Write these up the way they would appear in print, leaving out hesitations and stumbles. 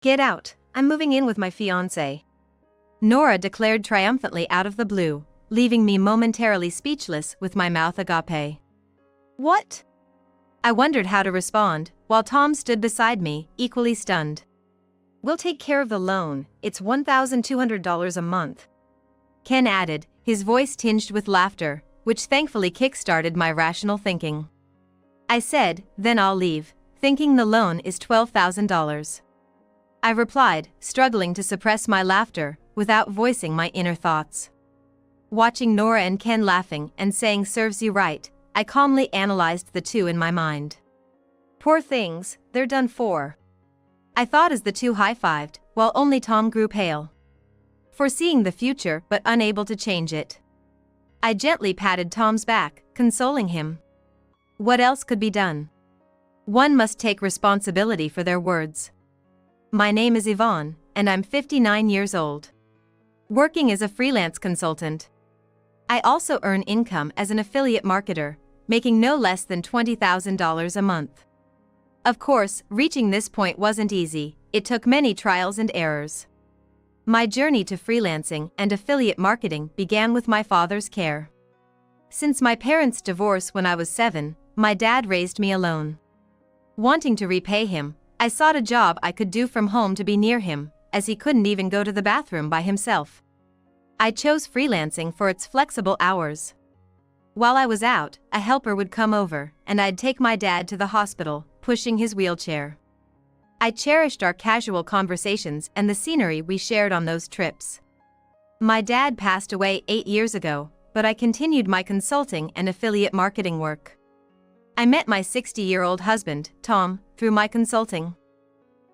Get out, I'm moving in with my fiancé. Nora declared triumphantly out of the blue, leaving me momentarily speechless with my mouth agape. What? I wondered how to respond, while Tom stood beside me, equally stunned. We'll take care of the loan, it's $1,200 a month. Ken added, his voice tinged with laughter, which thankfully kick-started my rational thinking. I said, then I'll leave, thinking the loan is $12,000. I replied, struggling to suppress my laughter, without voicing my inner thoughts. Watching Nora and Ken laughing and saying serves you right, I calmly analyzed the two in my mind. Poor things, they're done for. I thought as the two high-fived, while only Tom grew pale. Foreseeing the future but unable to change it. I gently patted Tom's back, consoling him. What else could be done? One must take responsibility for their words. My name is Yvonne, and I'm 59 years old. Working as a freelance consultant. I also earn income as an affiliate marketer, making no less than $20,000 a month. Of course, reaching this point wasn't easy, it took many trials and errors. My journey to freelancing and affiliate marketing began with my father's care. Since my parents' divorce when I was 7, my dad raised me alone. Wanting to repay him, I sought a job I could do from home to be near him, as he couldn't even go to the bathroom by himself. I chose freelancing for its flexible hours. While I was out, a helper would come over, and I'd take my dad to the hospital, pushing his wheelchair. I cherished our casual conversations and the scenery we shared on those trips. My dad passed away 8 years ago, but I continued my consulting and affiliate marketing work. I met my 60-year-old husband, Tom, through my consulting.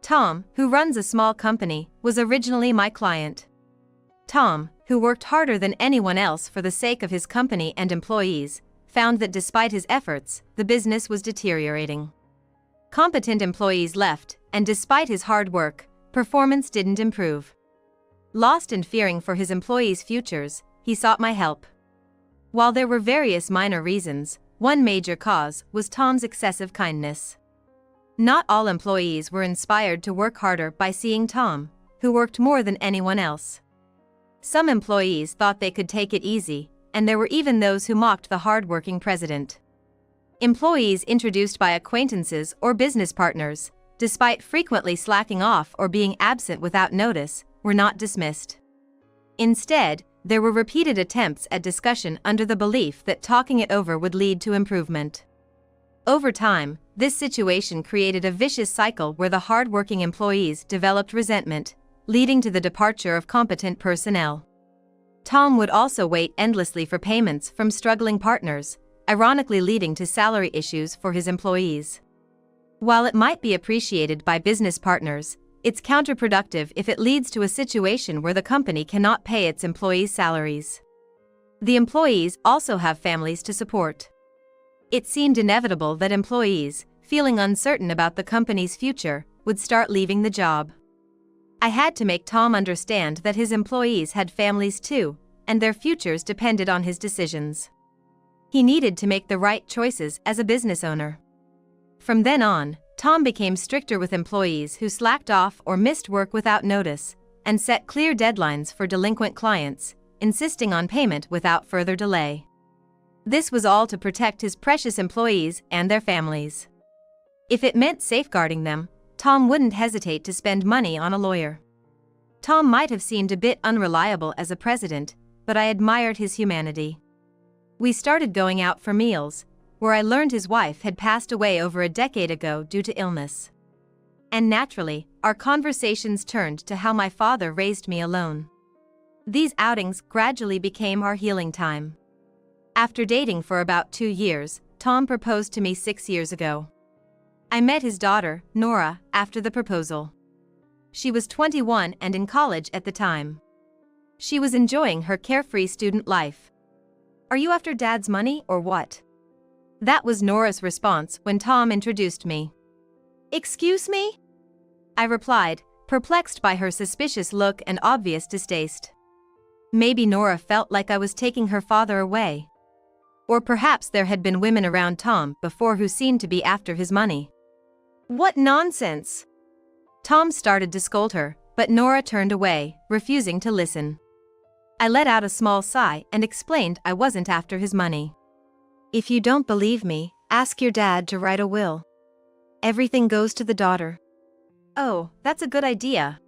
Tom, who runs a small company, was originally my client. Tom, who worked harder than anyone else for the sake of his company and employees, found that despite his efforts, the business was deteriorating. Competent employees left, and despite his hard work, performance didn't improve. Lost and fearing for his employees' futures, he sought my help. While there were various minor reasons, one major cause was Tom's excessive kindness. Not all employees were inspired to work harder by seeing Tom, who worked more than anyone else. Some employees thought they could take it easy, and there were even those who mocked the hard-working president. Employees introduced by acquaintances or business partners, despite frequently slacking off or being absent without notice, were not dismissed. Instead, there were repeated attempts at discussion under the belief that talking it over would lead to improvement. Over time, this situation created a vicious cycle where the hard-working employees developed resentment, leading to the departure of competent personnel. Tom would also wait endlessly for payments from struggling partners, ironically leading to salary issues for his employees. While it might be appreciated by business partners, it's counterproductive if it leads to a situation where the company cannot pay its employees' salaries. The employees also have families to support. It seemed inevitable that employees, feeling uncertain about the company's future, would start leaving the job. I had to make Tom understand that his employees had families too, and their futures depended on his decisions. He needed to make the right choices as a business owner. From then on, Tom became stricter with employees who slacked off or missed work without notice, and set clear deadlines for delinquent clients, insisting on payment without further delay. This was all to protect his precious employees and their families. If it meant safeguarding them, Tom wouldn't hesitate to spend money on a lawyer. Tom might have seemed a bit unreliable as a president, but I admired his humanity. We started going out for meals, where I learned his wife had passed away over a decade ago due to illness. And naturally, our conversations turned to how my father raised me alone. These outings gradually became our healing time. After dating for about 2 years, Tom proposed to me 6 years ago. I met his daughter, Nora, after the proposal. She was 21 and in college at the time. She was enjoying her carefree student life. "Are you after Dad's money or what?" That was Nora's response when Tom introduced me. "Excuse me?" I replied, perplexed by her suspicious look and obvious distaste. Maybe Nora felt like I was taking her father away. Or perhaps there had been women around Tom before who seemed to be after his money. "What nonsense!" Tom started to scold her, but Nora turned away, refusing to listen. I let out a small sigh and explained I wasn't after his money. "If you don't believe me, ask your dad to write a will. Everything goes to the daughter." "Oh, that's a good idea.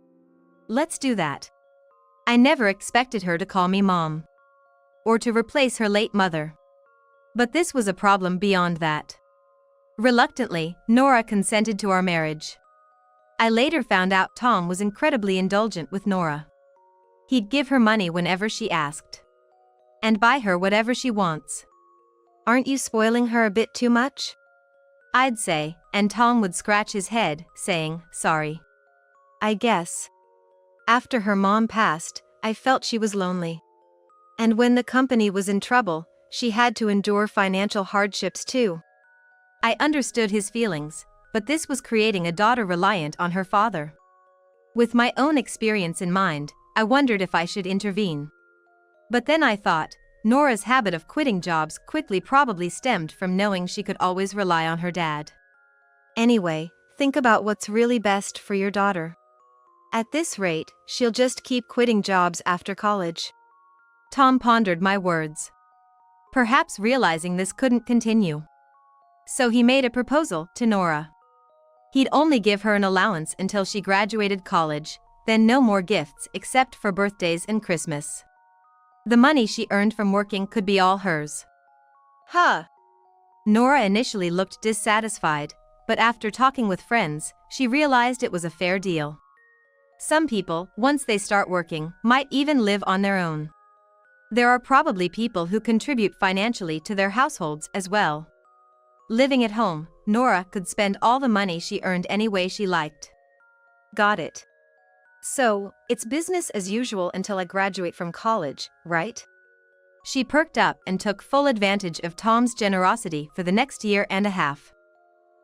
Let's do that." I never expected her to call me mom. Or to replace her late mother. But this was a problem beyond that. Reluctantly, Nora consented to our marriage. I later found out Tom was incredibly indulgent with Nora. He'd give her money whenever she asked. And buy her whatever she wants. "Aren't you spoiling her a bit too much?" I'd say, and Tom would scratch his head, saying, "Sorry. I guess." After her mom passed, I felt she was lonely. And when the company was in trouble, she had to endure financial hardships too. I understood his feelings, but this was creating a daughter reliant on her father. With my own experience in mind, I wondered if I should intervene. But then I thought, Nora's habit of quitting jobs quickly probably stemmed from knowing she could always rely on her dad. Anyway, think about what's really best for your daughter. At this rate, she'll just keep quitting jobs after college. Tom pondered my words. Perhaps realizing this couldn't continue. So he made a proposal to Nora. He'd only give her an allowance until she graduated college, then no more gifts except for birthdays and Christmas. The money she earned from working could be all hers. Huh. Nora initially looked dissatisfied, but after talking with friends, she realized it was a fair deal. Some people, once they start working, might even live on their own. There are probably people who contribute financially to their households as well. Living at home, Nora could spend all the money she earned any way she liked. Got it. So, it's business as usual until I graduate from college, right? She perked up and took full advantage of Tom's generosity for the next year and a half.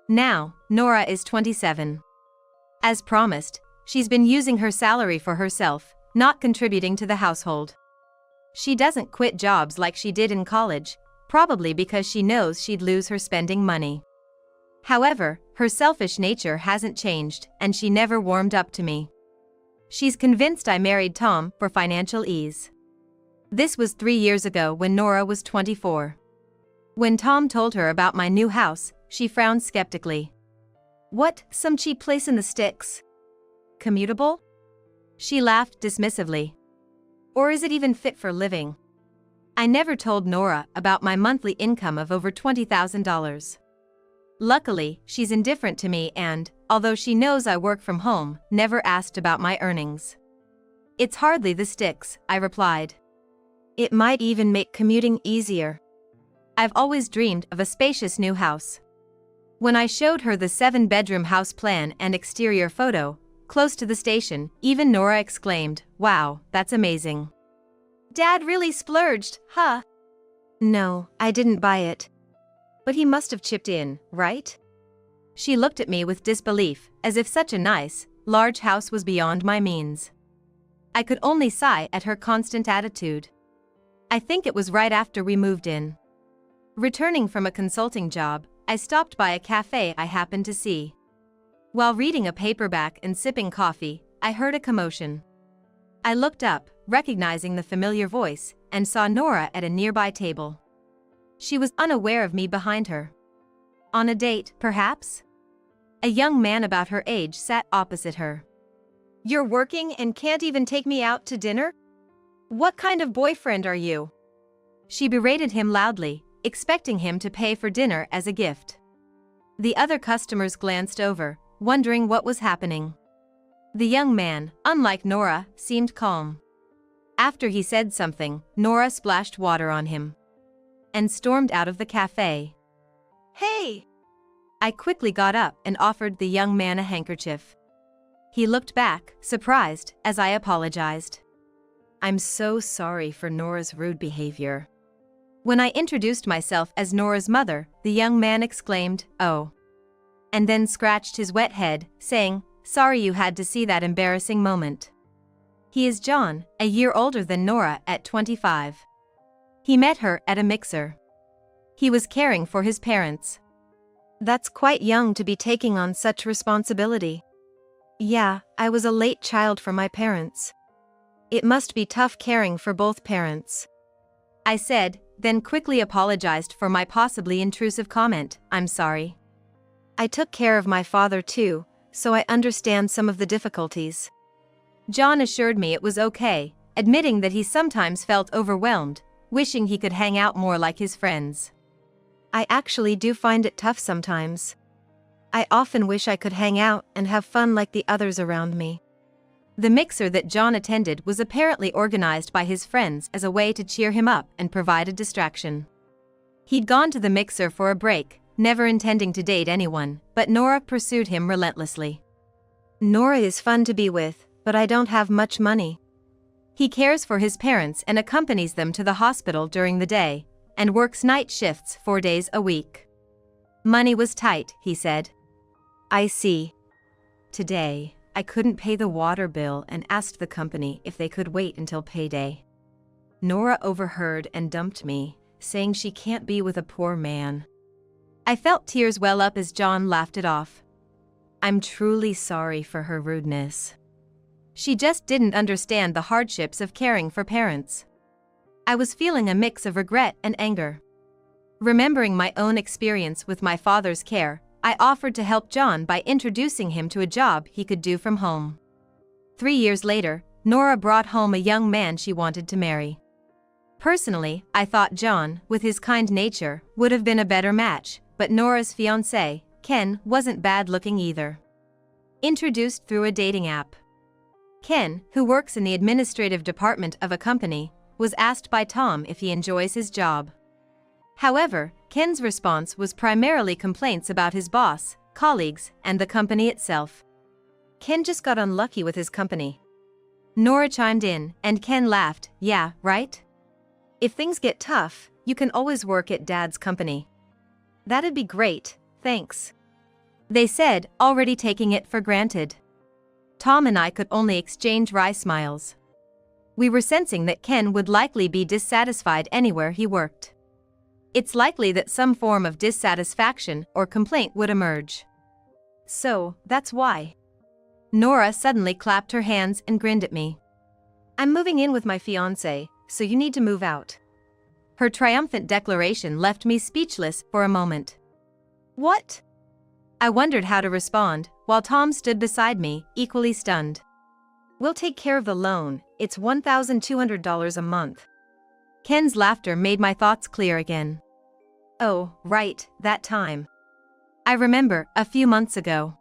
Now, Nora is 27. As promised, she's been using her salary for herself, not contributing to the household. She doesn't quit jobs like she did in college, probably because she knows she'd lose her spending money. However, her selfish nature hasn't changed, and she never warmed up to me. She's convinced I married Tom for financial ease. This was 3 years ago when Nora was 24. When Tom told her about my new house, she frowned skeptically. "What, some cheap place in the sticks? Commutable?" She laughed dismissively. "Or is it even fit for living?" I never told Nora about my monthly income of over $20,000. Luckily, she's indifferent to me and, although she knows I work from home, never asked about my earnings. "It's hardly the sticks," I replied. "It might even make commuting easier. I've always dreamed of a spacious new house." When I showed her the 7-bedroom house plan and exterior photo, close to the station, even Nora exclaimed, "Wow, that's amazing. Dad really splurged, huh?" "No, I didn't buy it. But he must have chipped in, right?" She looked at me with disbelief, as if such a nice, large house was beyond my means. I could only sigh at her constant attitude. I think it was right after we moved in. Returning from a consulting job, I stopped by a cafe I happened to see. While reading a paperback and sipping coffee, I heard a commotion. I looked up, recognizing the familiar voice, and saw Nora at a nearby table. She was unaware of me behind her. On a date, perhaps? A young man about her age sat opposite her. "You're working and can't even take me out to dinner? What kind of boyfriend are you?" She berated him loudly, expecting him to pay for dinner as a gift. The other customers glanced over, wondering what was happening. The young man, unlike Nora, seemed calm. After he said something, Nora splashed water on him and stormed out of the cafe. "Hey!" I quickly got up and offered the young man a handkerchief. He looked back, surprised, as I apologized. "I'm so sorry for Nora's rude behavior." When I introduced myself as Nora's mother, the young man exclaimed, "Oh," and then scratched his wet head, saying, "Sorry you had to see that embarrassing moment." He is John, a year older than Nora at 25. He met her at a mixer. He was caring for his parents. "That's quite young to be taking on such responsibility." Yeah, I was a late child for my parents. It must be tough caring for both parents. I said, then quickly apologized for my possibly intrusive comment. I'm sorry. I took care of my father too, so I understand some of the difficulties. John assured me it was okay, admitting that he sometimes felt overwhelmed, wishing he could hang out more like his friends. I actually do find it tough sometimes. I often wish I could hang out and have fun like the others around me. The mixer that John attended was apparently organized by his friends as a way to cheer him up and provide a distraction. He'd gone to the mixer for a break, never intending to date anyone, but Nora pursued him relentlessly. Nora is fun to be with, but I don't have much money. He cares for his parents and accompanies them to the hospital during the day, and works night shifts 4 days a week. Money was tight, he said. I see. Today, I couldn't pay the water bill and asked the company if they could wait until payday. Nora overheard and dumped me, saying she can't be with a poor man. I felt tears well up as John laughed it off. I'm truly sorry for her rudeness. She just didn't understand the hardships of caring for parents. I was feeling a mix of regret and anger. Remembering my own experience with my father's care, I offered to help John by introducing him to a job he could do from home. 3 years later, Nora brought home a young man she wanted to marry. Personally, I thought John, with his kind nature, would have been a better match, but Nora's fiancé, Ken, wasn't bad-looking either. Introduced through a dating app. Ken, who works in the administrative department of a company, was asked by Tom if he enjoys his job. However, Ken's response was primarily complaints about his boss, colleagues, and the company itself. Ken just got unlucky with his company. Nora chimed in, and Ken laughed, yeah, right? If things get tough, you can always work at Dad's company. That'd be great, thanks. They said, already taking it for granted. Tom and I could only exchange wry smiles. We were sensing that Ken would likely be dissatisfied anywhere he worked. It's likely that some form of dissatisfaction or complaint would emerge. So, that's why. Nora suddenly clapped her hands and grinned at me. I'm moving in with my fiancé, so you need to move out. Her triumphant declaration left me speechless for a moment. What? I wondered how to respond, while Tom stood beside me, equally stunned. We'll take care of the loan, it's $1,200 a month. Ken's laughter made my thoughts clear again. Oh, right, that time. I remember, a few months ago.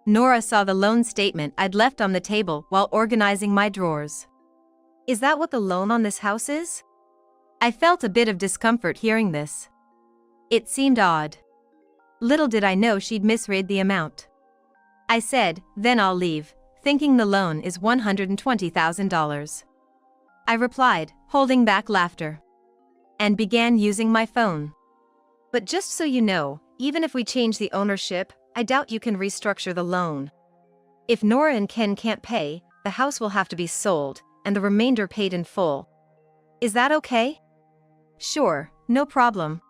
Nora saw the loan statement I'd left on the table while organizing my drawers. Is that what the loan on this house is? I felt a bit of discomfort hearing this. It seemed odd. Little did I know she'd misread the amount. I said, then I'll leave, thinking the loan is $120,000. I replied, holding back laughter. And began using my phone. But just so you know, even if we change the ownership, I doubt you can restructure the loan. If Nora and Ken can't pay, the house will have to be sold, and the remainder paid in full. Is that okay? Sure, no problem.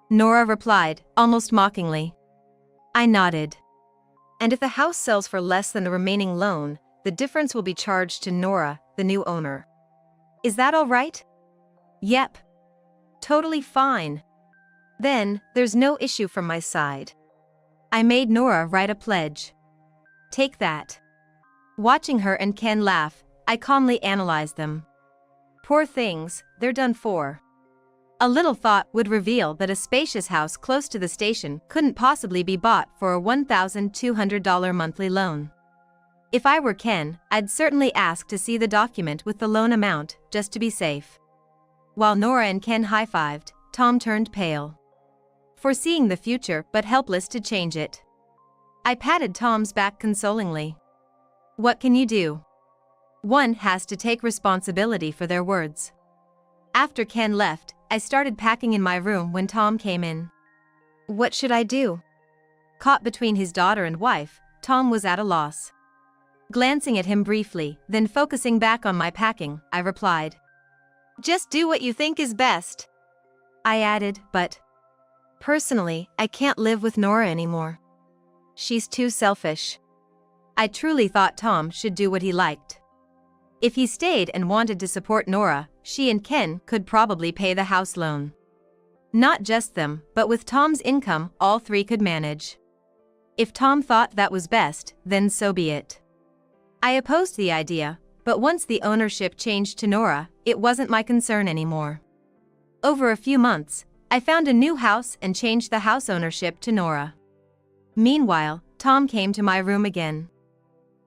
Nora replied, almost mockingly. I nodded. And if the house sells for less than the remaining loan, the difference will be charged to Nora, the new owner. Is that all right? Yep. Totally fine. Then, there's no issue from my side. I made Nora write a pledge. Take that. Watching her and Ken laugh, I calmly analyzed them. Poor things, they're done for. A little thought would reveal that a spacious house close to the station couldn't possibly be bought for a $1,200 monthly loan. If I were Ken, I'd certainly ask to see the document with the loan amount, just to be safe. While Nora and Ken high-fived, Tom turned pale. Foreseeing the future but helpless to change it. I patted Tom's back consolingly. What can you do? One has to take responsibility for their words. After Ken left, I started packing in my room when Tom came in. What should I do? Caught between his daughter and wife, Tom was at a loss. Glancing at him briefly, then focusing back on my packing, I replied. Just do what you think is best. I added, but personally, I can't live with Nora anymore. She's too selfish. I truly thought Tom should do what he liked. If he stayed and wanted to support Nora, she and Ken could probably pay the house loan. Not just them, but with Tom's income, all three could manage. If Tom thought that was best, then so be it. I opposed the idea, but once the ownership changed to Nora, it wasn't my concern anymore. Over a few months, I found a new house and changed the house ownership to Nora. Meanwhile, Tom came to my room again.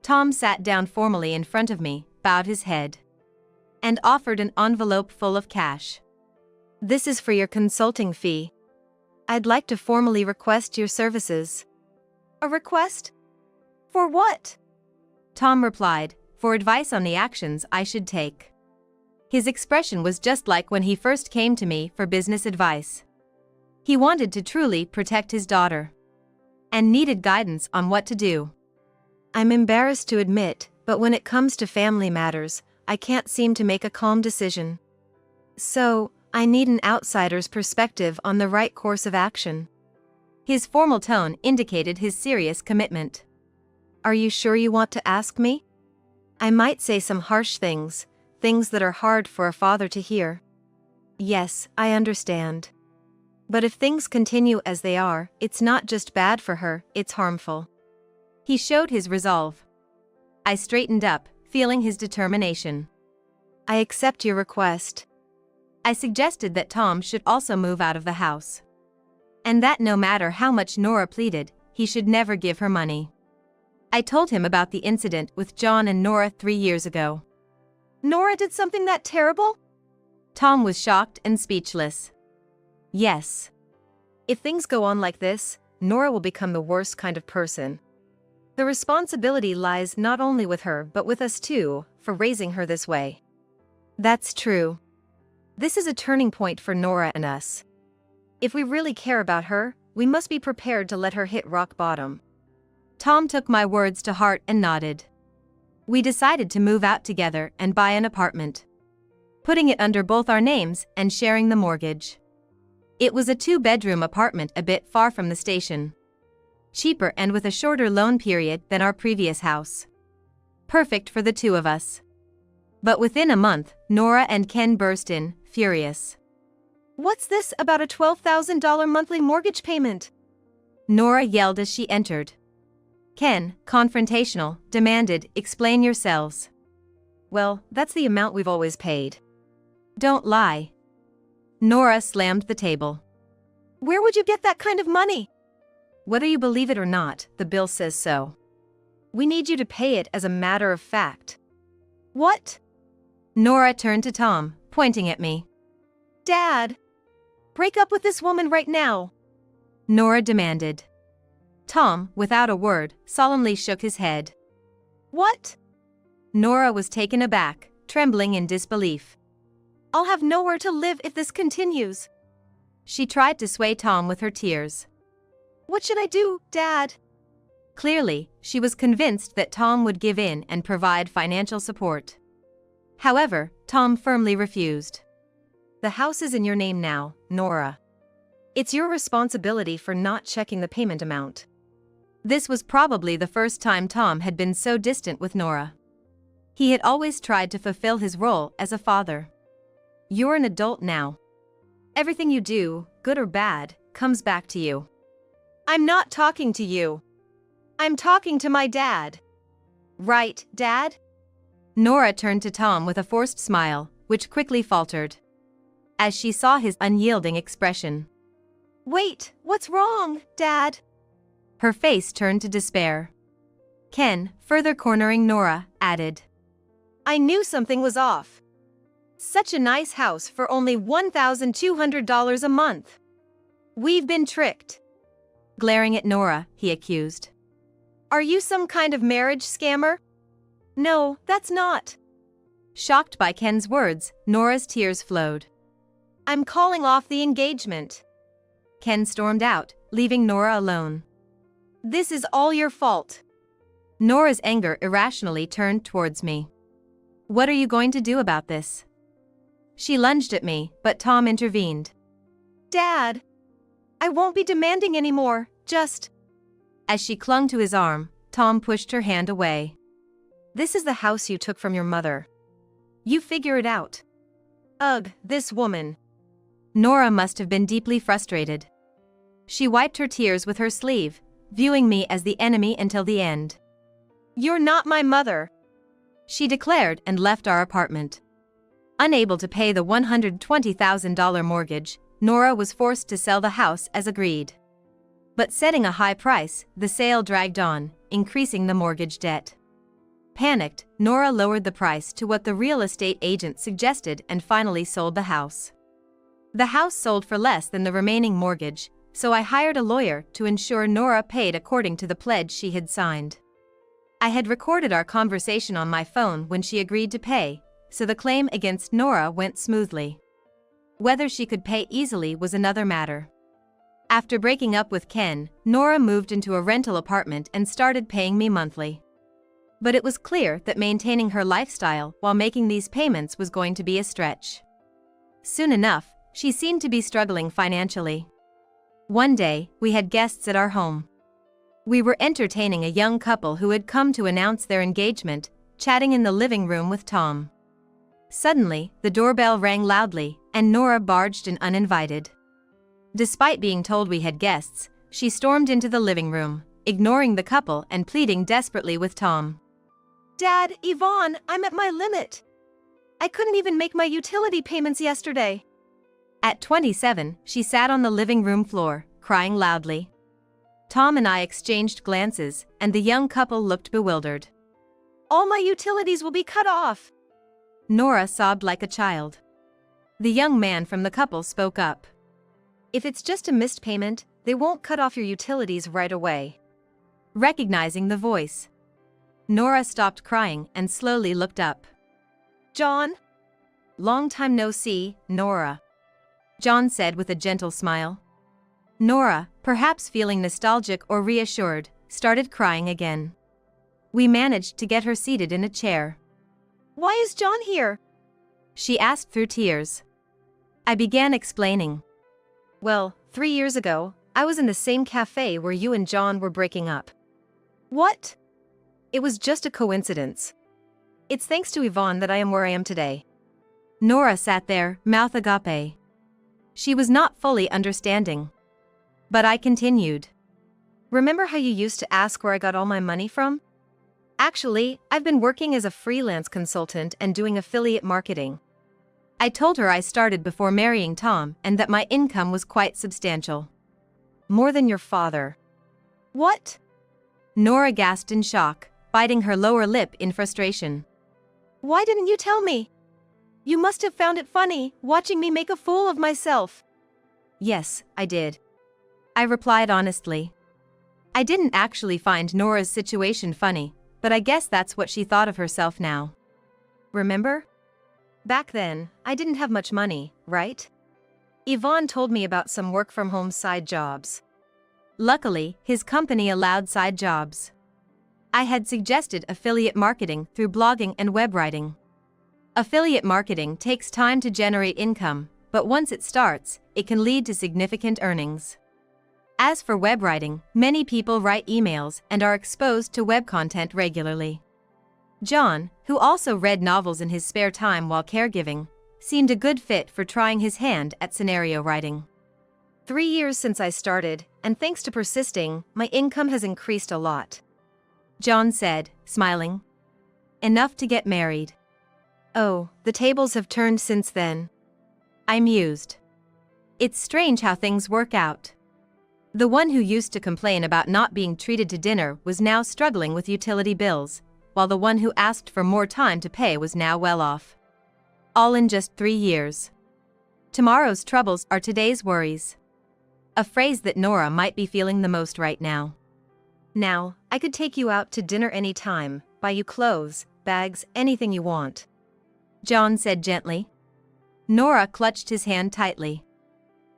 Tom sat down formally in front of me, bowed his head, and offered an envelope full of cash. "This is for your consulting fee. I'd like to formally request your services." "A request? For what?" Tom replied, "For advice on the actions I should take." His expression was just like when he first came to me for business advice. He wanted to truly protect his daughter and needed guidance on what to do. "I'm embarrassed to admit, but when it comes to family matters, I can't seem to make a calm decision. So, I need an outsider's perspective on the right course of action." His formal tone indicated his serious commitment. "Are you sure you want to ask me? I might say some harsh things that are hard for a father to hear." "Yes, I understand. But if things continue as they are, it's not just bad for her, it's harmful." He showed his resolve. I straightened up, feeling his determination. "I accept your request." I suggested that Tom should also move out of the house, and that no matter how much Nora pleaded, he should never give her money. I told him about the incident with John and Nora 3 years ago. "Nora did something that terrible?" Tom was shocked and speechless. "Yes. If things go on like this, Nora will become the worst kind of person. The responsibility lies not only with her but with us too, for raising her this way." "That's true. This is a turning point for Nora and us. If we really care about her, we must be prepared to let her hit rock bottom." Tom took my words to heart and nodded. We decided to move out together and buy an apartment, putting it under both our names and sharing the mortgage. It was a 2-bedroom apartment a bit far from the station, cheaper and with a shorter loan period than our previous house. Perfect for the two of us. But within a month, Nora and Ken burst in, furious. "What's this about a $12,000 monthly mortgage payment?" Nora yelled as she entered. Ken, confrontational, demanded, "Explain yourselves." "Well, that's the amount we've always paid." "Don't lie." Nora slammed the table. "Where would you get that kind of money?" "Whether you believe it or not, the bill says so. We need you to pay it as a matter of fact." "What?" Nora turned to Tom, pointing at me. "Dad, break up with this woman right now," Nora demanded. Tom, without a word, solemnly shook his head. "What?" Nora was taken aback, trembling in disbelief. "I'll have nowhere to live if this continues." She tried to sway Tom with her tears. "What should I do, Dad?" Clearly, she was convinced that Tom would give in and provide financial support. However, Tom firmly refused. "The house is in your name now, Nora. It's your responsibility for not checking the payment amount." This was probably the first time Tom had been so distant with Nora. He had always tried to fulfill his role as a father. "You're an adult now. Everything you do, good or bad, comes back to you." "I'm not talking to you. I'm talking to my dad." "Right, Dad?" Nora turned to Tom with a forced smile, which quickly faltered as she saw his unyielding expression. "Wait, what's wrong, Dad?" Her face turned to despair. Ken, further cornering Nora, added, "I knew something was off. Such a nice house for only $1,200 a month. We've been tricked." Glaring at Nora, he accused. "Are you some kind of marriage scammer?" "No, that's not." Shocked by Ken's words, Nora's tears flowed. "I'm calling off the engagement." Ken stormed out, leaving Nora alone. "This is all your fault." Nora's anger irrationally turned towards me. "What are you going to do about this?" She lunged at me, but Tom intervened. "Dad, I won't be demanding anymore, just..." As she clung to his arm, Tom pushed her hand away. This is the house you took from your mother. You figure it out. Ugh, this woman. Nora must have been deeply frustrated. She wiped her tears with her sleeve, viewing me as the enemy until the end. You're not my mother, she declared and left our apartment. Unable to pay the $120,000 mortgage, Nora was forced to sell the house as agreed. But setting a high price, the sale dragged on, increasing the mortgage debt. Panicked, Nora lowered the price to what the real estate agent suggested and finally sold the house. The house sold for less than the remaining mortgage, so I hired a lawyer to ensure Nora paid according to the pledge she had signed. I had recorded our conversation on my phone when she agreed to pay, so the claim against Nora went smoothly. Whether she could pay easily was another matter. After breaking up with Ken, Nora moved into a rental apartment and started paying me monthly. But it was clear that maintaining her lifestyle while making these payments was going to be a stretch. Soon enough, she seemed to be struggling financially. One day, we had guests at our home. We were entertaining a young couple who had come to announce their engagement, chatting in the living room with Tom. Suddenly, the doorbell rang loudly, and Nora barged in uninvited. Despite being told we had guests, she stormed into the living room, ignoring the couple and pleading desperately with Tom. Dad, Yvonne, I'm at my limit. I couldn't even make my utility payments yesterday. At 27, she sat on the living room floor, crying loudly. Tom and I exchanged glances, and the young couple looked bewildered. All my utilities will be cut off. Nora sobbed like a child. The young man from the couple spoke up. If it's just a missed payment, they won't cut off your utilities right away. Recognizing the voice, Nora stopped crying and slowly looked up. John? Long time no see, Nora, John said with a gentle smile. Nora, perhaps feeling nostalgic or reassured, started crying again. We managed to get her seated in a chair. Why is John here? She asked through tears. I began explaining. Well, 3 years ago, I was in the same cafe where you and John were breaking up. What? It was just a coincidence. It's thanks to Yvonne that I am where I am today. Nora sat there, mouth agape. She was not fully understanding. But I continued. Remember how you used to ask where I got all my money from? Actually, I've been working as a freelance consultant and doing affiliate marketing. I told her I started before marrying Tom and that my income was quite substantial. More than your father. What? Nora gasped in shock, biting her lower lip in frustration. Why didn't you tell me? You must have found it funny, watching me make a fool of myself. Yes, I did. I replied honestly. I didn't actually find Nora's situation funny, but I guess that's what she thought of herself now. Remember? Back then, I didn't have much money, right? Yvonne told me about some work-from-home side jobs. Luckily, his company allowed side jobs. I had suggested affiliate marketing through blogging and web writing. Affiliate marketing takes time to generate income, but once it starts, it can lead to significant earnings. As for web writing, many people write emails and are exposed to web content regularly. John, who also read novels in his spare time while caregiving, seemed a good fit for trying his hand at scenario writing. 3 years since I started, and thanks to persisting, my income has increased a lot. John said, smiling. Enough to get married. Oh, the tables have turned since then. I mused. It's strange how things work out. The one who used to complain about not being treated to dinner was now struggling with utility bills, while the one who asked for more time to pay was now well off. All in just 3 years. Tomorrow's troubles are today's worries. A phrase that Nora might be feeling the most right now. Now, I could take you out to dinner any time, buy you clothes, bags, anything you want. John said gently. Nora clutched his hand tightly.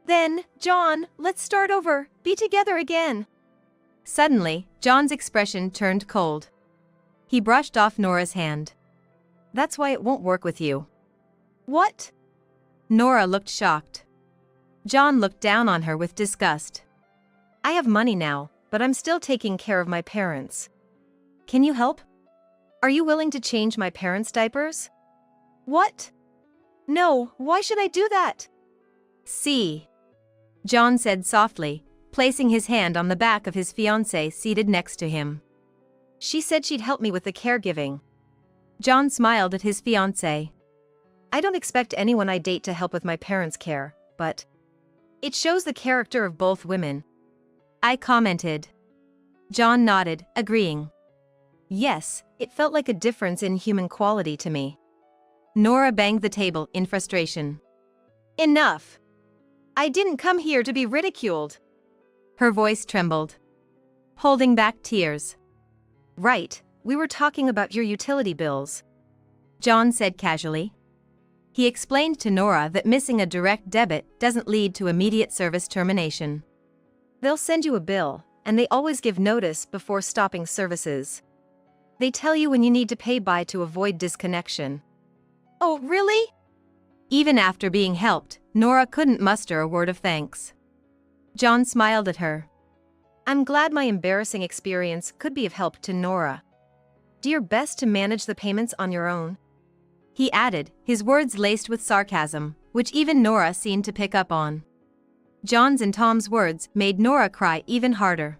Then, John, let's start over, be together again. Suddenly, John's expression turned cold. He brushed off Nora's hand. That's why it won't work with you. What? Nora looked shocked. John looked down on her with disgust. I have money now, but I'm still taking care of my parents. Can you help? Are you willing to change my parents' diapers? What? No, why should I do that? See, John said softly, placing his hand on the back of his fiancée seated next to him. She said she'd help me with the caregiving. John smiled at his fiancée. I don't expect anyone I date to help with my parents' care, but it shows the character of both women, I commented. John nodded, agreeing. Yes, it felt like a difference in human quality to me. Nora banged the table in frustration. Enough! I didn't come here to be ridiculed. Her voice trembled, holding back tears. Right, we were talking about your utility bills, John said casually. He explained to Nora that missing a direct debit doesn't lead to immediate service termination. They'll send you a bill, and they always give notice before stopping services. They tell you when you need to pay by to avoid disconnection. Oh, really? Even after being helped, Nora couldn't muster a word of thanks. John smiled at her. I'm glad my embarrassing experience could be of help to Nora. Do your best to manage the payments on your own, he added, his words laced with sarcasm, which even Nora seemed to pick up on. John's and Tom's words made Nora cry even harder.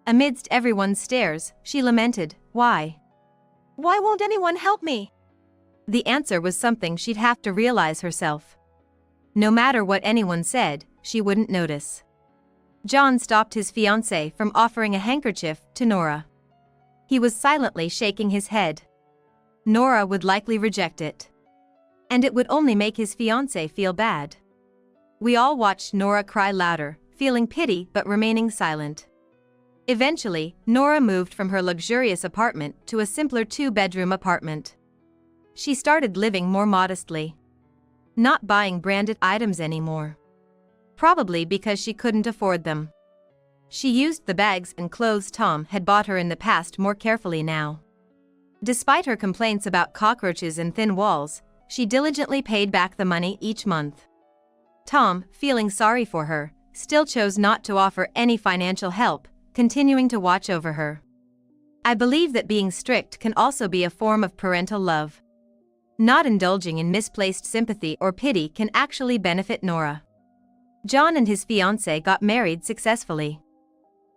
Amidst everyone's stares, she lamented, Why? Why won't anyone help me? The answer was something she'd have to realize herself. No matter what anyone said, she wouldn't notice. John stopped his fiancée from offering a handkerchief to Nora. He was silently shaking his head. Nora would likely reject it. And it would only make his fiancé feel bad. We all watched Nora cry louder, feeling pity but remaining silent. Eventually, Nora moved from her luxurious apartment to a simpler 2-bedroom apartment. She started living more modestly. Not buying branded items anymore. Probably because she couldn't afford them. She used the bags and clothes Tom had bought her in the past more carefully now. Despite her complaints about cockroaches and thin walls, she diligently paid back the money each month. Tom, feeling sorry for her, still chose not to offer any financial help, continuing to watch over her. I believe that being strict can also be a form of parental love. Not indulging in misplaced sympathy or pity can actually benefit Nora. John and his fiancée got married successfully.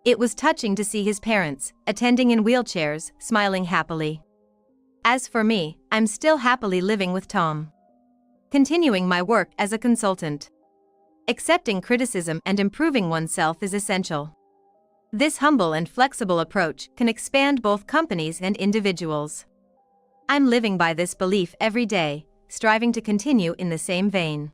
It was touching to see his parents, attending in wheelchairs, smiling happily. As for me, I'm still happily living with Tom. Continuing my work as a consultant. Accepting criticism and improving oneself is essential. This humble and flexible approach can expand both companies and individuals. I'm living by this belief every day, striving to continue in the same vein.